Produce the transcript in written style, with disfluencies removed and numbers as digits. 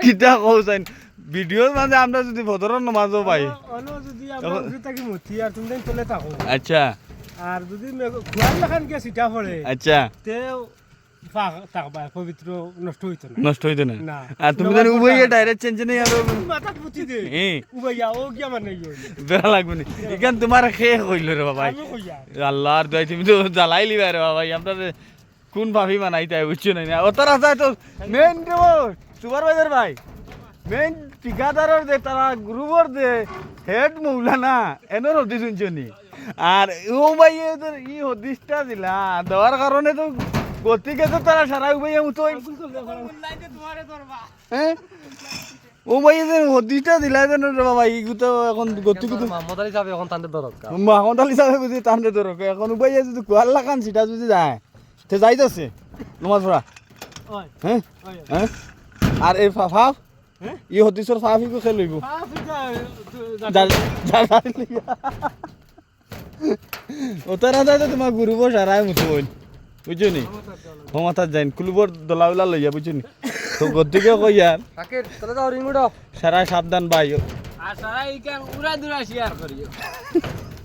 কিতা কৌছেন ভিডিওর মাঝে আমরা যদি ভদরের নামাজও পাই অনো যদি আমরা উঠে থাকি মতি আর তুমি চলে থাকো আচ্ছা আর যদি খুয়ার লাখান কে সিটা পড়ে আচ্ছা তে থাকবা পবিত্র নষ্ট হইতো না নষ্ট হইতো না না। আর তুমি জানি উবাইয়া ডাইরেক্ট চেঞ্জ নেই আর মাথা পুতি দে হ্যাঁ উবাইয়া ও কি আমার নাই হইল বেড়া লাগবে না এখান তোমার খেয়ে কইল রে বাবা আমি কইয়া আল্লাহর দয় তুমি তো জ্বালাই লিবা রে বাবা আমরা কোন ভাবি বানাই তাই বুঝছো না ও তো রাস্তা তো মেন সুপারভাইজার ভাই মেন ঠিকাদারের যে তারা গ্রুপর যে হেড মৌলানা এনের হদি শুনছো নি আর ও ভাই ই হদিসটা দিলা দেওয়ার কারণে তো গতিকে তো তারা সারা উবাইয়া মতোই হ্যাঁ ও ভাই যে হদিসটা দিলা যেন রে বাবা ইগু তো এখন গতিকে তো মোহাম্মদ আলী সাহেব এখন তাদের দরকার মাহমুদ আলী সাহেব বুঝি টানতে ধরো এখন উবাইয়া যদি কুয়ার লাগান সেটা যদি যায় তে যাইতেছে নমাজ পড়া ওই হ্যাঁ ওই হ্যাঁ আর এই ফাফ হ্যাঁ ই হদিসর ফাফি কো খেলইব ওতারা যায় তো তোমার গুরুব সারাই মতো বল বুঝছো নি ক্ষমতা যাইন কুলুবর দলাউলা লইয়া বুঝছো নি তো গদ্দিকে কই আর সাকির চলে যাও রিং উঠাও সারা সাবধান ভাই আর সারা ইকান উড়া দুরা শেয়ার করিও